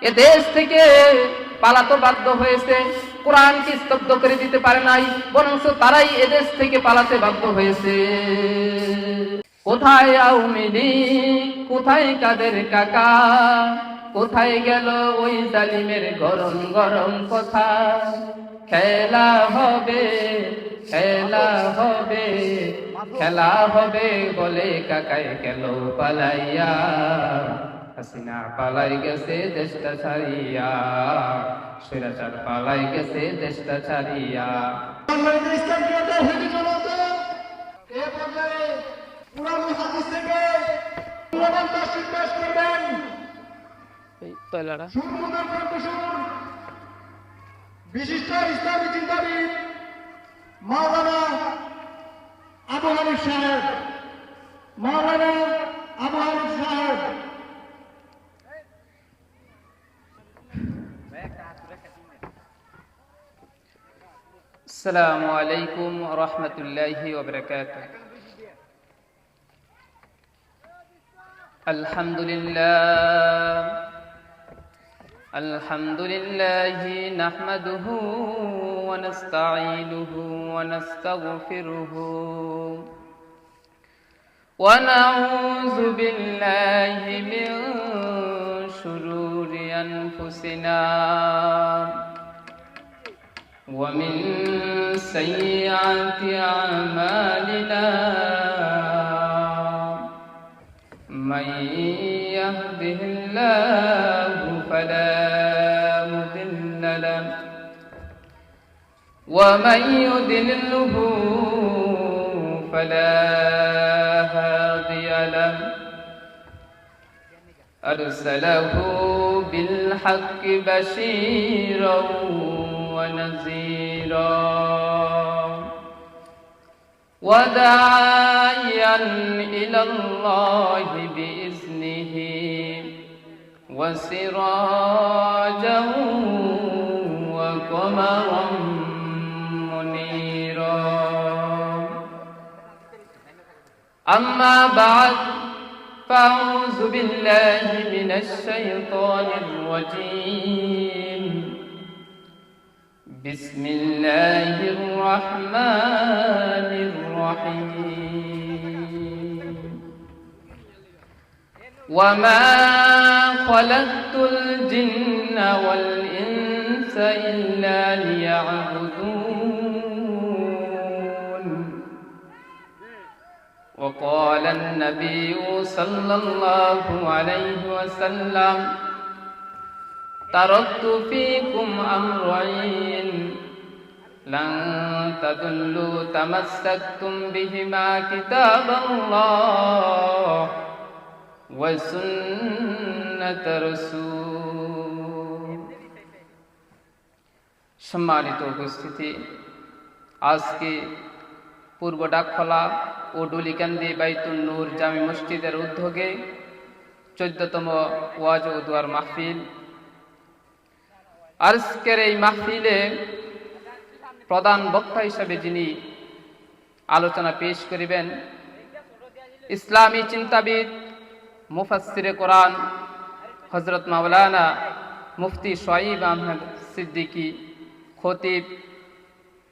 এ দেশ থেকে পালাতে বাধ্য হয়েছে, কোরআনকে স্তব্ধ করে দিতে পারে নাই, বরং তারাই এদেশ থেকে পালাতে বাধ্য হয়েছে। কোথায় আওয়ামী লীগ, কোথায় কাদের কাকা, কোথায় গেল ওই জালিমের গরম গরম কথা? খেলা হবে, খেলা হবে, খেলা হবে বলে কাকায় গেল পালাইয়া। হাসিনা পালাই গেছে দেশটা ছাড়িয়া, স্বৈরাচার পালাই গেছে দেশটা ছাড়িয়া। বিশিষ্ট ইসলামী চিন্তাবিদ মাওলানা আবু হানিফ সাহেব, মাওলানা আবু হানিফ সাহেব। আসসালামু আলাইকুম ওয়া রাহমাতুল্লাহি ওয়া বারাকাতুহু। আলহামদুলিল্লাহ, আলহামদুলিল্লাহি নাহমাদুহু ওয়া নাস্তাঈনুহু ওয়া নাস্তাগফিরুহু ওয়া নাউযু বিল্লাহি মিন শুরুরি আনফুসিনা ওয়া মিন সাইয়্যাতি আ'মালিনা। من يهده الله فلا مضل له ومن يضلله فلا هادي له. أرسله بالحق بشيرا ونذيرا وداعيا إلى الله بإذنه وسراجا وقمرا منيرا. أما بعد، فأعوذ بالله من الشيطان الرجيم. بسم الله الرحمن الرحيم. وما خلقت الجن والإنس إلا ليعبدون. وقال النبي صلى الله عليه وسلم: تركت فيكم أمرين لن تضلوا تمسكتم بهما كتاب الله وسنة رسول. সম্মানিত উপস্থিতি, আজকে পূর্ব ডাকখোলা ও ডুলিকান্দি বাইতুল নূর জামি মসজিদের উদ্যোগে 14তম ওয়াজ ও দুয়ার মাহফিল। আজকের এই মাহফিলে প্রধান বক্তা হিসেবে যিনি আলোচনা পেশ করিবেন, ইসলামী চিন্তাবিদ, মুফাসসিরে কোরআন হযরত মাওলানা মুফতি শোয়াইব আহমেদ সিদ্দিকী, খতিব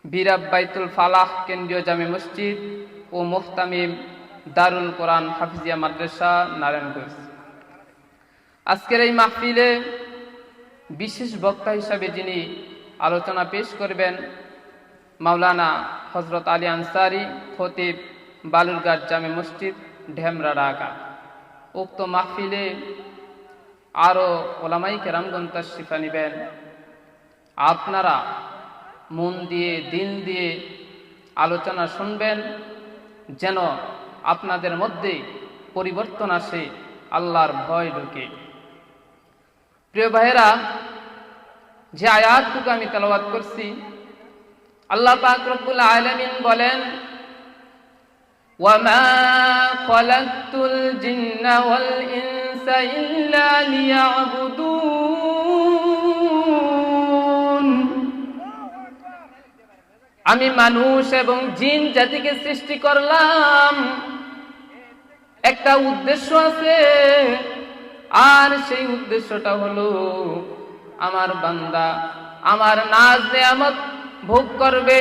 বীরাব বাইতুল ফালাহ কেন্দ্রীয় জামে মসজিদ ও মুহতামিম দারুল কোরআন হাফিজিয়া মাদ্রাসা নারায়ণগঞ্জ। আজকের এই মাহফিলে বিশেষ বক্তা হিসাবে যিনি আলোচনা পেশ করবেন, মাওলানা হযরত আলী আনসারী, খতিব বালুরঘাট জামে মসজিদ ঢেমরা ঢাকা। উক্ত মাহফিলে আরও ওলামাই কেরামগণ তাশরিফ নিবেন। আপনারা মন দিয়ে, দিল দিয়ে আলোচনা শুনবেন, যেন আপনাদের মধ্যে পরিবর্তন আসে, আল্লাহর ভয় ঢুকে। প্রিয় ভাইয়েরা, যে আয়াতটুকু আমি তেলাওয়াত করছি, আল্লাহ পাক রব্বুল আলামিন বলেন, ওয়ামা খালাকতুল জিন্না ওয়াল ইনসা ইল্লা লিয়াবুদুন। আমি মানুষ এবং জিন জাতিকে সৃষ্টি করলাম, একটা উদ্দেশ্য আছে, আর সেই উদ্দেশ্যটা হলো আমার বান্দা আমার নাজ নেয়ামত ভোগ করবে,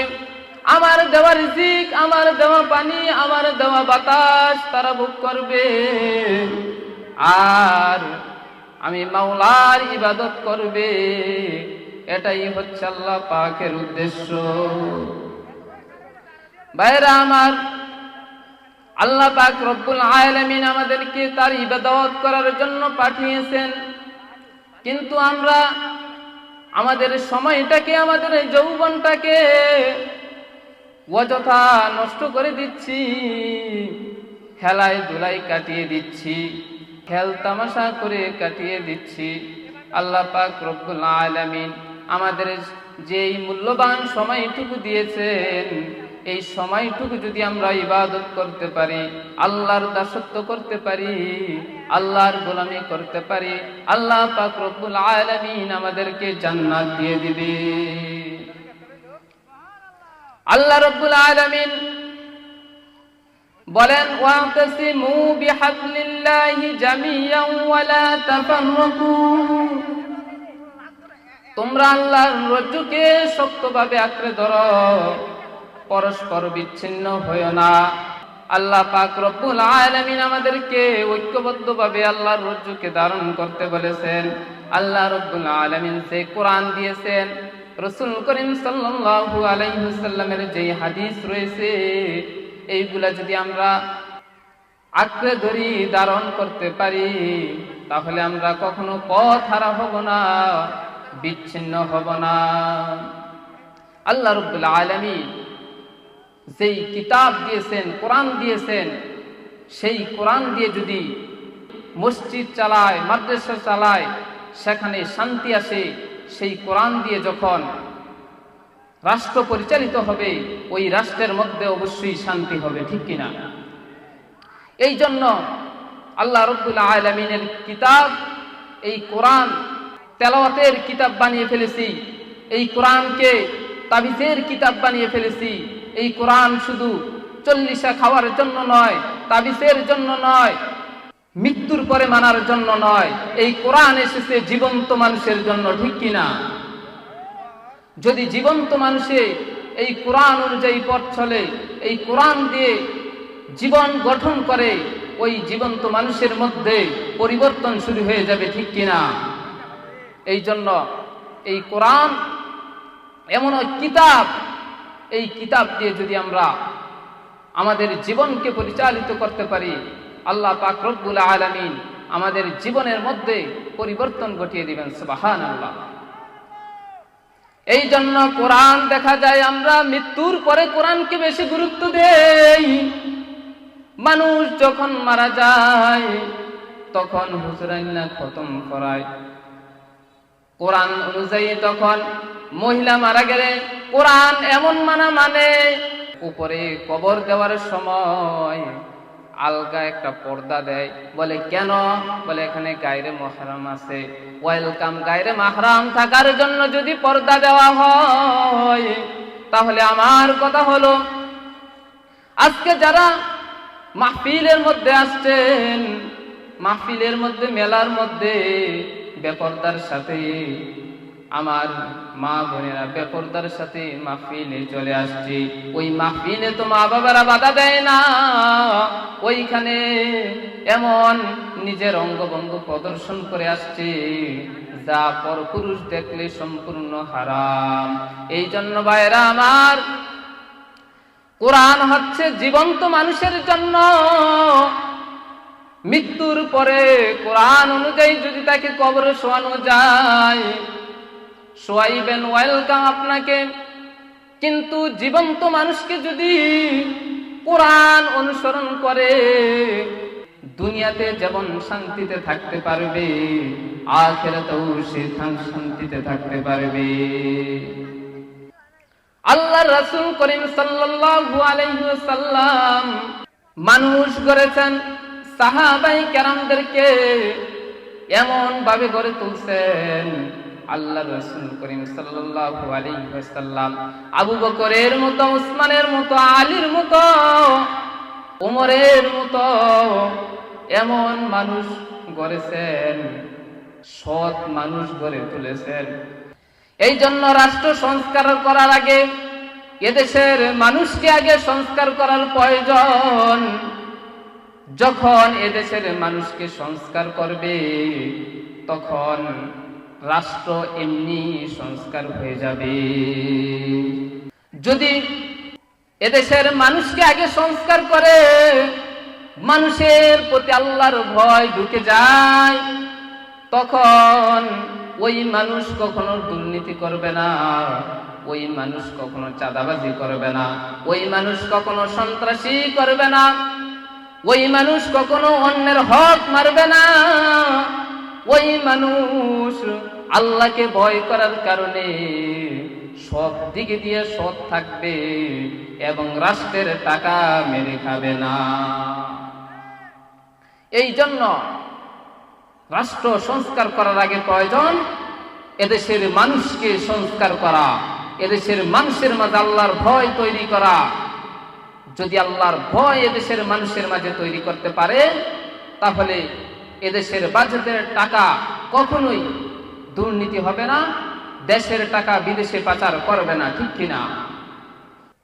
আমার দেওয়া রিজিক, আমার দেওয়া পানি, আমার দেওয়া বাতাস তারা ভোগ করবে, আর আমি মাওলার ইবাদত করবে। এটাই হচ্ছে আল্লাহ পাকের উদ্দেশ্য। ভাইরা আমার, আল্লাহ পাক রব্বুল আলামিন আমাদেরকে তার ইবাদত করার জন্য পাঠিয়েছেন, কিন্তু আমরা আমাদের সময়টাকে, আমাদের এই যৌবনটাকে অযথা নষ্ট করে দিচ্ছি, খেলায় ধুলায় কাটিয়ে দিচ্ছি, খেল তামাশা করে কাটিয়ে দিচ্ছি। আল্লাহ পাক রব্বুল আলামিন আমাদের যেই মূল্যবান সময়টুকু দিয়েছেন, এই সময়টুকু যদি আমরা ইবাদত করতে পারি, আল্লাহর দাসত্ব করতে পারি, আল্লাহর গোলামি করতে পারি, আল্লাহ পাক রব্বুল আলামিন আমাদেরকে জান্নাত দিয়ে দিবে। আল্লাহ রব্বুল আলামিন বলেন, ওয়াতাসিমু বিহাবলিল্লাহি জামিয়ান ওয়া লা তাফাররাকু, তোমরা আল্লাহর রজ্জুকে শক্তভাবে আঁকড়ে ধরো, পরস্পর বিচ্ছিন্ন হয়ো না। আল্লাহ পাক রব্বুল আলামিন আমাদেরকে ঐক্যবদ্ধভাবে আল্লাহর রজ্জুকে ধারণ করতে বলেছেন। আল্লাহ রব্বুল আলামিন যে কোরআন দিয়েছেন, রাসূল করিম সাল্লাল্লাহু আলাইহি ওয়াসাল্লামের যে হাদিস রয়েছে, এইগুলা যদি আমরা আঁকড়ে ধরি, ধারণ করতে পারি, তাহলে আমরা কখনো পথ হারা হব না, বিচ্ছিন্ন হব না। আল্লাহ রাব্বুল আলামিন যেই কিতাব দিয়েছেন, কোরআন দিয়েছেন, সেই কোরআন দিয়ে যদি মসজিদ চালায়, মাদ্রাসা চালায়, সেখানে শান্তি আসে। সেই কোরআন দিয়ে যখন রাষ্ট্র পরিচালিত হবে, ওই রাষ্ট্রের মধ্যে অবশ্যই শান্তি হবে, ঠিক কিনা? এই জন্য আল্লাহ রাব্বুল আলামিনের কিতাব, এই কোরআন তেলাওয়াতের কিতাব বানিয়ে ফেলেছি, এই কোরআনকে তাবিজের কিতাব বানিয়ে ফেলেছি। এই কোরআন শুধু চল্লিশা খাওয়ার জন্য নয়, তাবিজের জন্য নয়, মৃত্যুর পরে মানার জন্য নয়, এই কোরআন এসেছে জীবন্ত মানুষের জন্য, ঠিক কিনা? যদি জীবন্ত মানুষে এই কোরআন অনুযায়ী পথ চলে, এই কোরআন দিয়ে জীবন গঠন করে, ওই জীবন্ত মানুষের মধ্যে পরিবর্তন শুরু হয়ে যাবে, ঠিক কিনা? এই জন্য এই কোরআন এমন এক কিতাব, এই কিতাব দিয়ে যদি আমরা আমাদের জীবনকে পরিচালিত করতে পারি, আল্লাহ পাক রব্বুল আলামিন আমাদের জীবনের মধ্যে পরিবর্তন ঘটিয়ে দিবেন। সুবহানাল্লাহ। এই জন্য কোরআন দেখা যায় আমরা মৃত্যুর পরে কোরআনকে বেশি গুরুত্ব দেই। মানুষ যখন মারা যায় তখন হুজুরাইনা খতম করায় কোরআন অনুযায়ী। তখন মহিলা মারা গেলে কোরআন এমন মানে উপরে কবর দেওয়ার সময় আলগা একটা পর্দা দেয়। বলে কেন? বলে এখানে গায়রে মুহররম আছে, ওয়েলকাম। গায়রে মাহরাম থাকার জন্য যদি পর্দা দেওয়া হয়, তাহলে আমার কথা হলো, আজকে যারা মাহফিলের মধ্যে আসছেন, মাহফিলের মধ্যে, মেলার মধ্যে বেপরদার সাথে, আমার মা বোনেরা বেপরদার সাথে মাহফিলে চলে আসছে। ওই মাহফিলে তো মা বাবারা বাধা দেয় না, ওইখানে এমন নিজের অঙ্গভঙ্গ প্রদর্শন করে আসছে যা পরপুরুষ দেখলে সম্পূর্ণ হারাম। এই জন্য ভাইরা আমার, কোরআন হচ্ছে জীবন্ত মানুষের জন্য। মৃত্যুর পরে কোরআন অনুযায়ী যদি তাকে কবরে শোয়ানো যায়, শোয়াইবেন, ওয়েলকাম আপনাকে। কিন্তু জীবন্ত মানুষকে যদি কোরআন অনুসরণ করে, দুনিয়াতে যেমন শান্তিতে থাকতে পারবে, আখিরাতেও সে শান্তিতে থাকতে পারবে। আল্লাহর রাসূল করিম সাল্লাল্লাহু আলাইহি ওয়াসাল্লাম মানুষ গড়েছেন, সাহাবায়ে কেরামদেরকে এমন ভাবে গড়ে তুলছেন। আল্লাহর রাসূল করিম সাল্লাল্লাহু আলাইহি ওয়াসাল্লাম আবু বকরের মতো, উসমানের মতো, আলীর মতো, ওমরের মতো এমন মানুষ গড়েছেন, সৎ মানুষ গড়ে তুলেছেন। এই জন্য রাষ্ট্র সংস্কার করার আগে এদেশের মানুষকে আগে সংস্কার করার প্রয়োজন। যখন এদেশের মানুষকে সংস্কার করবে তখন রাষ্ট্র এমনি সংস্কার হয়ে যাবে। যদি এদেশের মানুষকে আগে সংস্কার করে, মানুষের প্রতি আল্লাহর ভয় ঢুকে যায়, তখন ওই মানুষ কখনো দুর্নীতি করবে না, ওই মানুষ কখনো চাঁদাবাজি করবে না, ওই মানুষ কখনো সন্ত্রাসী করবে না, ওই মানুষ কখনো অন্যের হক মারবে না। ওই মানুষ আল্লাহকে ভয় করার কারণে সব দিকে দিয়ে সৎ থাকবে এবং রাষ্ট্রের টাকা মেরে খাবে না। এই জন্য রাষ্ট্র সংস্কার করার আগে প্রয়োজন এদেশের মানুষকে সংস্কার করা, এদেশের মানুষের মাঝে আল্লাহর ভয় তৈরি করা। যদি আল্লাহর ভয় এদেশের মানুষের মাঝে তৈরি করতে পারে, তাহলে এদেশের বাজেটের টাকা কখনোই দুর্নীতি হবে না, দেশের টাকা বিদেশে পাচার করবে না, ঠিক কিনা?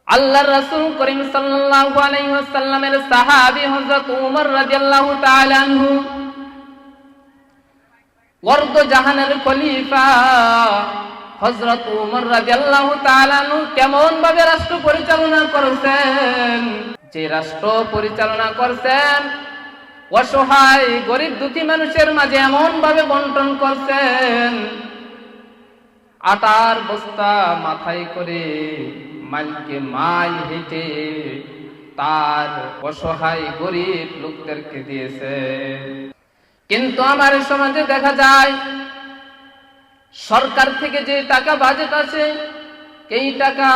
আল্লাহর রাসূল করিম সাল্লাল্লাহু আলাইহি ওয়াসাল্লামের সাহাবী হযরত ওমর রাদিয়াল্লাহু তাআলা আনহু, ওয়ার্দ জাহানের খলিফা হযরত ওমর রাদিয়াল্লাহু তাআলা আনহু কেমন ভাবে রাষ্ট্র পরিচালনা করেছেন, যে রাষ্ট্র পরিচালনা করছেন অসহায় গরিব দুঃখী মানুষের মাঝে এমন ভাবে বন্টন করছেন, আটার বস্তা মাথায় করে মাইলকে মাইল হেঁটে তার অসহায় গরিব লোকদেরকে দিয়েছে। কিন্তু আমার সমাজে দেখা যায় সরকার থেকে যে টাকা বাজেট আছে, এই টাকা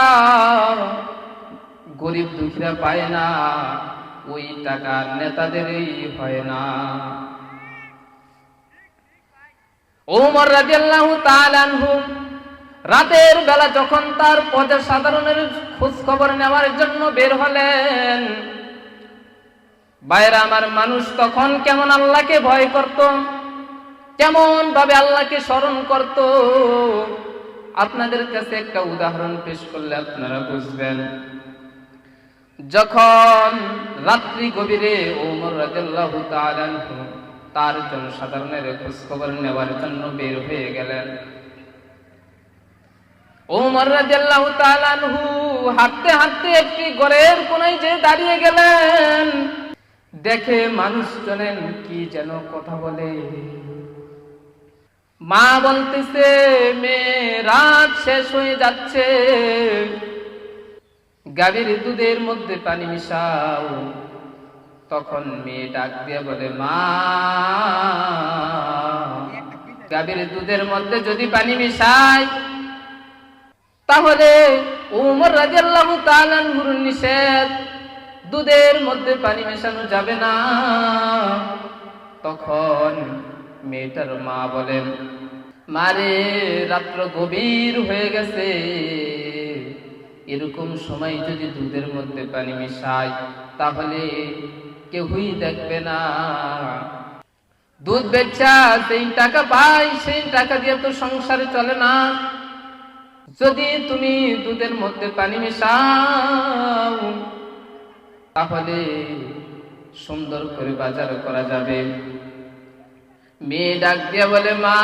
গরিব দুঃখীরা পায় না, ওই টাকা নেতাদেরই হয় না। ওমর রাদিয়াল্লাহু তাআলা আনহু রাতের বেলা যখন তার প্রজা সাধারণের খোঁজ খবর নেওয়ার জন্য বের হলেন, বাইরে আমার মানুষ তখন কেমন আল্লাহকে ভয় করত, কেমন ভাবে আল্লাহকে স্মরণ করত, আপনাদের কাছে একটা উদাহরণ পেশ করলে আপনারা বুঝবেন। যখন রাত্রি গভীরে ওমর রাদিয়াল্লাহু তাআলা আনহু তার জনসাধারণের খোঁজ খবর নেওয়ার জন্য বের হয়ে গেলেন, ওমর রাদিয়াল্লাহু তাআলা আনহু হাঁটতে হাঁটতে একটি ঘরের কোনায় যে দাঁড়িয়ে গেলেন, দেখে মানুষজনের কি যেন কথা বলে। মা বলতেছে, মেয়ে রাত শেষ হয়ে যাচ্ছে, গাভীর দুধের মধ্যে পানি মিশাও। তখন মেয়ে ডাক দিয়ে বলে, মা, গাভীর দুধের মধ্যে যদি পানি মিশাই তাহলে ওমর রাদিয়াল্লাহু তাআলা আনহুর নিষেধ, দুধের মধ্যে পানি মেশানো যাবে না। তখন মেয়েটার মা বলেন, মারে, রাত্র গভীর হয়ে গেছে, এরকম সময় যদি দুধের মধ্যে পানি মিশাই তাহলে কেউই দেখবে না। দুধ বেচা সেই টাকা পাই, সেই টাকা দিয়ে তো সংসারে চলে না। যদি তুমি দুধের মধ্যে পানি মেশাও তাহলে সুন্দর করে বাজার করা যাবে। মেয়ে ডাক দিয়া বলে, মা,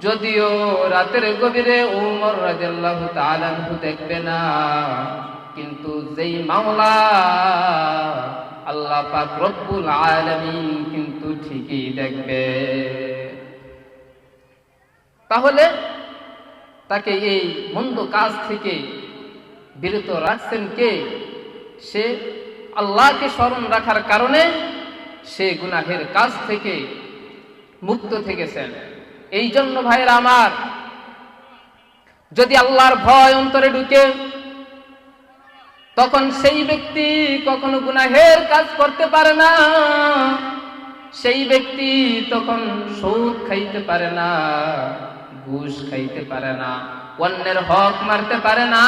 যদিও রাতের গভীরে ওমর রাদিয়াল্লাহু তাআলা আনহু দেখবে না, কিন্তু যেই মাওলা আল্লাহ পাক রব্বুল আলামিন কিন্তু ঠিকই দেখবে। তাহলে তাকে এই মন্দ কাজ থেকে বিরত রাখছেন কে? সে আল্লাহকে স্মরণ রাখার কারণে সে গুনাহের কাজ থেকে মুক্ত থেকেছেন। এই জন্য ভাইরা আমার, যদি আল্লাহর ভয় অন্তরে ঢুকে তখন সেই ব্যক্তি কখনো গুনাহের কাজ করতে পারে না, সেই ব্যক্তি তখন সুদ খাইতে পারে না, ঘুষ খাইতে পারে না, অন্যের হক মারতে পারে না,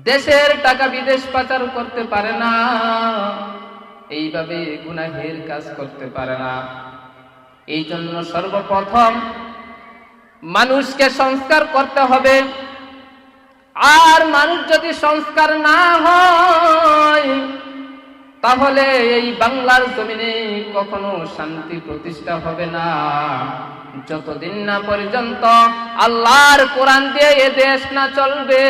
দেশের টাকা বিদেশ পাচার করতে পারে না। এইভাবে গুনাহের কাজ করতে পারে না। এই জন্য সর্বপ্রথম মানুষকে সংস্কার করতে হবে। আর মানুষ যদি সংস্কার না হয় তাহলে এই বাংলার জমিনে কখনো শান্তি প্রতিষ্ঠা হবে না। যতদিন না পর্যন্ত আল্লাহর কোরআন দিয়ে এ দেশ না চলবে,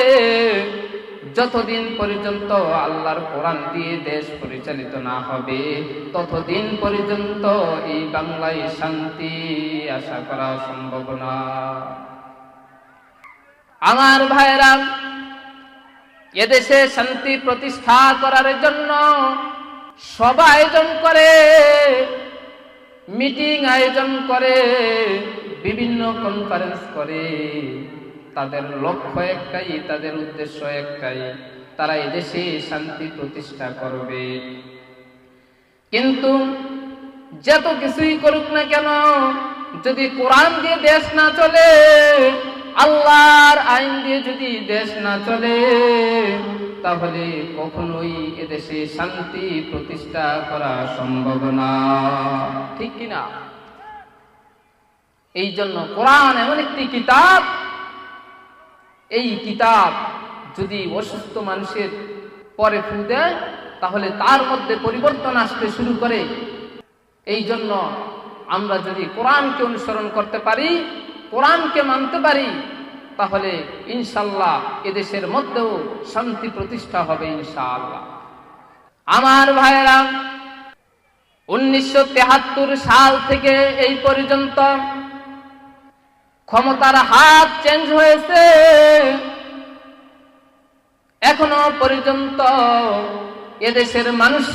যতদিন পর্যন্ত আল্লাহর কোরআন দিয়ে দেশ পরিচালিত না হবে, ততদিন পর্যন্ত এই বাংলায় শান্তি আশা করা সম্ভব না। আমার ভাইরা, এদেশে শান্তি প্রতিষ্ঠা করার জন্য সভা আয়োজন করে, মিটিং আয়োজন করে, বিভিন্ন কনফারেন্স করে। তাদের লক্ষ্য একটাই, তাদের উদ্দেশ্য একটাই, তারা এদেশে শান্তি প্রতিষ্ঠা করবে। কিন্তু যত কিছুই করুক না কেন, যদি কোরআন দিয়ে দেশ না চলে, আল্লাহর আইন দিয়ে যদি দেশ না চলে, তাহলে কখনোই এদেশে শান্তি প্রতিষ্ঠা করা সম্ভব না। ঠিক কিনা? এই জন্য কোরআন এমন একটি কিতাব, এই কিতাব যদি অসুস্থ মানুষের পরে ফু দেয় তাহলে তার মধ্যে পরিবর্তন আসতে শুরু করে। এই জন্য আমরা যদি কোরআনকে অনুসরণ করতে পারি, কোরআনকে মানতে পারি, তাহলে ইনশাআল্লাহ এদেশের মধ্যেও শান্তি প্রতিষ্ঠা হবে ইনশাআল্লাহ। আমার ভাইয়েরা, 1973 সাল থেকে এই পর্যন্ত ক্ষমতার হাত চেঞ্জ হয়েছে, এখনো পর্যন্ত এদেশের মানুষ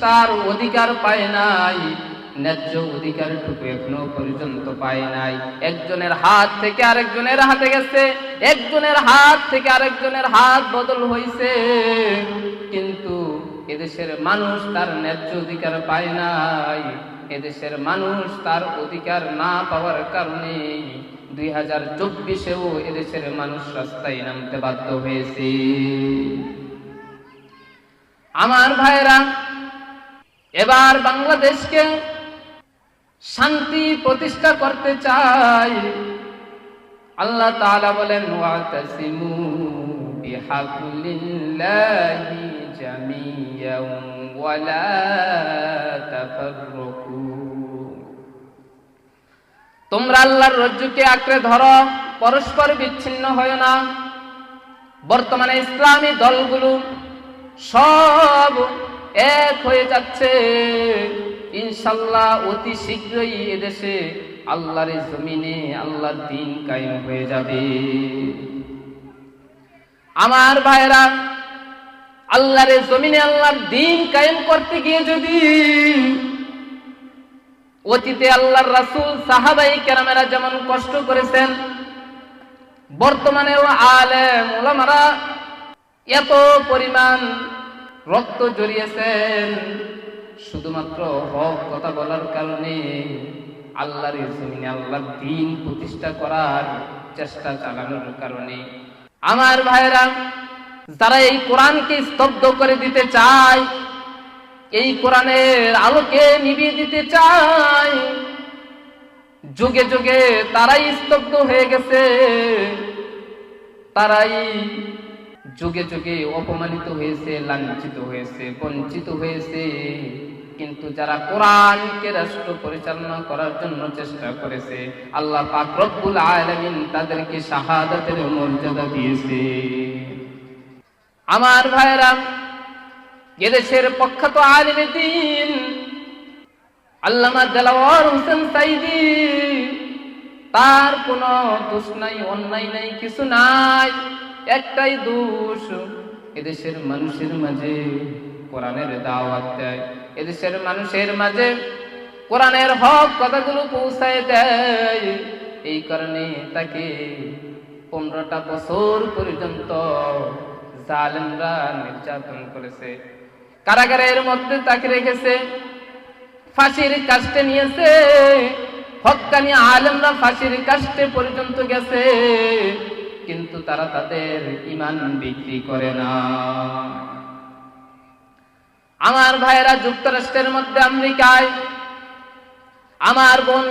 তার অধিকার পায় নাই, ন্যায্য অধিকারটুকু এখনো পর্যন্ত পায় নাই। একজনের হাত থেকে আরেকজনের হাতে গেছে, একজনের হাত থেকে আরেকজনের হাত বদল হয়েছে, কিন্তু এদেশের মানুষ তার ন্যায্য অধিকার পায় নাই। এদেশের মানুষ তার অধিকার না পাওয়ার কারণে 2024-এও এদেশের মানুষ রাস্তায় নামতে বাধ্য হয়েছে। আমার ভাইরা, এবার বাংলাদেশকে শান্তি প্রতিষ্ঠা করতে চাই। আল্লাহ তাআলা বলেন, ওয়াতাসিমু বিহাবলিল্লাহি জামিয়ান ওয়া লা তাফাররাকু। তোমরা আল্লাহর রজ্জুকে আঁকড়ে ধরো, পরস্পর বিচ্ছিন্ন হয় না। বর্তমানে ইসলামী দলগুলো সব এক হয়ে যাচ্ছে। ইনশাআল্লাহ অতি শীঘ্রই এদেশে আল্লাহর জমিনে আল্লাহর দ্বীন কায়েম হয়ে যাবে। আমার ভাইরা, আল্লাহর জমিনে আল্লাহর দ্বীন কায়েম করতে গিয়ে যদি অতীতে আল্লাহর রাসূল সাহাবায়ে কেরামেরা যেমন কষ্ট করেছেন, বর্তমানেও আলেম উলামারা এত পরিমাণ রক্ত ঝরিয়েছেন শুধুমাত্র হক কথা বলার কারণে, আল্লাহর জমিনে আল্লাহর দ্বীন প্রতিষ্ঠা করার চেষ্টা চালানোর কারণে। আমার ভাইরা, যারা এই কোরআনকে স্তব্ধ করে দিতে চায়, এই কোরআনের আলোকে নিভিয়ে দিতে চায়, যুগে যুগে তারাই স্তব্ধ হয়ে গেছে, তারাই যুগে যুগে অপমানিত হয়েছে, লাঞ্ছিত হয়েছে, বঞ্চিত হয়েছে। কিন্তু যারা কোরআনকে রাষ্ট্র পরিচালনা করার জন্য চেষ্টা করেছে, আল্লাহ পাক রব্বুল আলামিন তাদেরকে শাহাদাতের মর্যাদা দিয়েছে। আমার ভাইরা, এদেশের প্রখ্যাত আলিমে দ্বীন আল্লামা দেলাওয়ার হোসেন সাইদী, তার কোনো দোষ নাই, অন্যায় নাই, কিছু নাই, একটাই দোষ, এদেশের মানুষের মাঝে কোরআনের দাওয়াত দেয়, এদেশের মানুষের মাঝে কোরআনের হক কথাগুলো পৌঁছায় দেয়। এই কারণে তাকে 15টা বছর পর্যন্ত জালেমরা নির্যাতন করেছে, কারাগারের মধ্যে তাকে রেখেছে, ফাঁসির কাস্টে নিয়েছে। হক্কানি আলেমরা ফাঁসির কাস্টে পর্যন্ত গেছে, কিন্তু তারা তাদের ঈমান বিক্রি করে না। আমার ভাইয়েরা যুক্তরাষ্ট্রের মধ্যে আমেরিকায় আমার বোন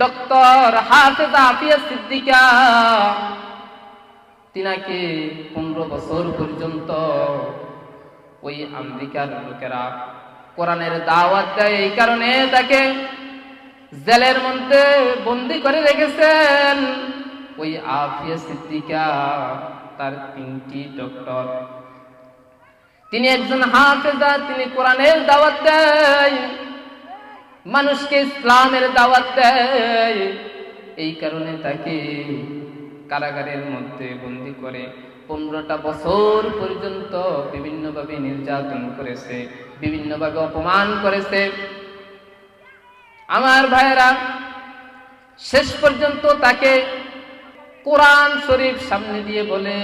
ডক্টর হাফেজা আফিয়া সিদ্দিকা, তিনাকে 15 বছর পর্যন্ত ওই আমেরিকার লোকেরা কোরআনের দাওয়াত দেয়, এই কারণে তাকে জেলের মধ্যে বন্দী করে রেখেছেন। ওই আফিয়া সিদ্দিকা তার 3টি ডক্টর, তিনি একজন হাফেজা, তিনি কোরআনের দাওয়াত দেয়, মানুষকে ইসলামের দাওয়াত দেয়, এই কারণে তাকে কারাগারের মধ্যে বন্দী করে 15টা বছর পর্যন্ত বিভিন্নভাবে নির্যাতন করেছে, বিভিন্নভাবে অপমান করেছে। আমার ভাইয়েরা, শেষ পর্যন্ত তাকে কোরআন শরীফ সামনে দিয়ে বলে,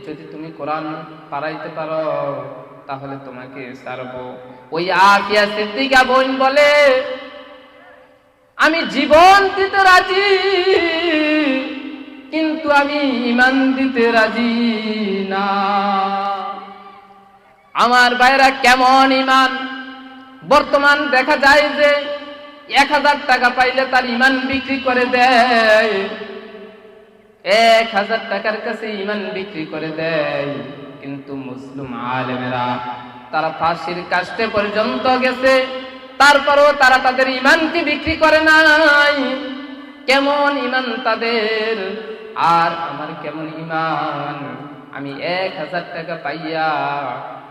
যদি তুমি কোরআন পারাইতে পারো তাহলে তোমাকে ছাড়বো। ওই আফিয়া সিদ্দিকা বোন বলে, আমি জীবন দিতে রাজি, কিন্তু আমি ঈমান দিতে রাজি না। আমার ভাইরা, কেমন ঈমান! বর্তমান দেখা যায় যে 1000 টাকা পাইলে তার ঈমান বিক্রি করে দেয়, 1000 টাকার কাছে ঈমান বিক্রি করে দেয়। কিন্তু মুসলিম আলেমেরা তারা ফাঁসির কাস্টে পর্যন্ত গেছে, তারপরও তারা তাদের ঈমানকে বিক্রি করে নাই। কেমন ঈমান তাদের, আর আমার কেমন ঈমান! আমি 1000 টাকা পাইয়া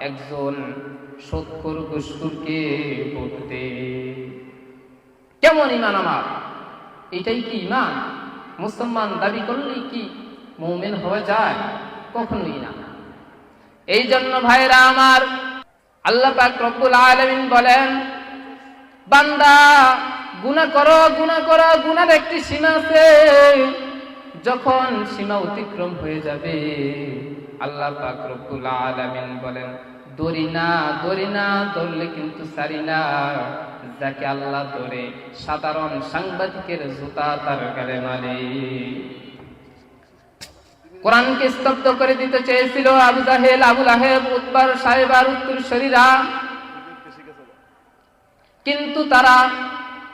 একজন সুদখোর ঘুষখোরকে ভোট দেই। কেমন ঈমান আমার! এটাই কি ঈমান? মুসলমান দাবি করলেই কি মুমিন হওয়া যায়? কখনোই না। এই জন্য ভাইরা আমার, আল্লাহ পাক রব্বুল আলামিন বলেন, বান্দা গুনাহ করো, গুনাহ করো, গুনার একটি সীমা আছে। যখন সীমা অতিক্রম হয়ে যাবে, আল্লাহ পাক রব্বুল আলামিন বলেন, দড়ি না, দড়ি না, ধরলে কিন্তু ছাড়ি না। যাকে আল্লাহ ধরে সাধারণ সাংবাদিকের জুতা তার গালে মারে। কোরআনকে স্তব্ধ করে দিতে চেয়েছিল আবু জাহেল, আবু লাহেব, উতবার, সাহেবার উত্তরসূরিরা, কিন্তু তারা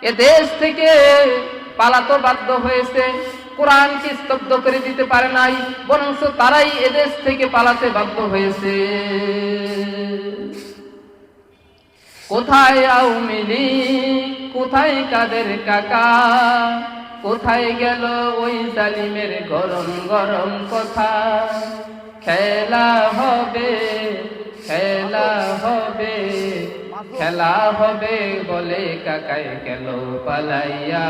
এদেশ থেকে পালাতে বাধ্য হয়েছে। কোরআনকে স্তব্ধ করে দিতে পারে নাই, বরং তারাই এদেশ থেকে পালাতে বাধ্য হয়েছে। কোথায় আওয়ামী লীগ, কোথায় কাদের কাকা, কোথায় গেল ওই জালিমের গরম গরম কথা? খেলা হবে, খেলা হবে, খেলা হবে বলে কাকাই গেল পালাইয়া।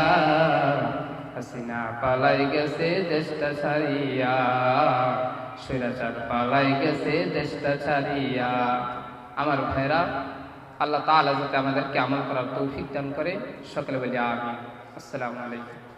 হাসিনা পালাই গেছে দেশটা ছাড়িয়া, স্বৈরাচার পালাই গেছে দেশটা ছাড়িয়া। আমার ভাইরা, আল্লাহ তাআলা যাতে আমাদেরকে আমল করার তৌফিক দান করে, সকলে বলি আমিন। আসসালামু আলাইকুম।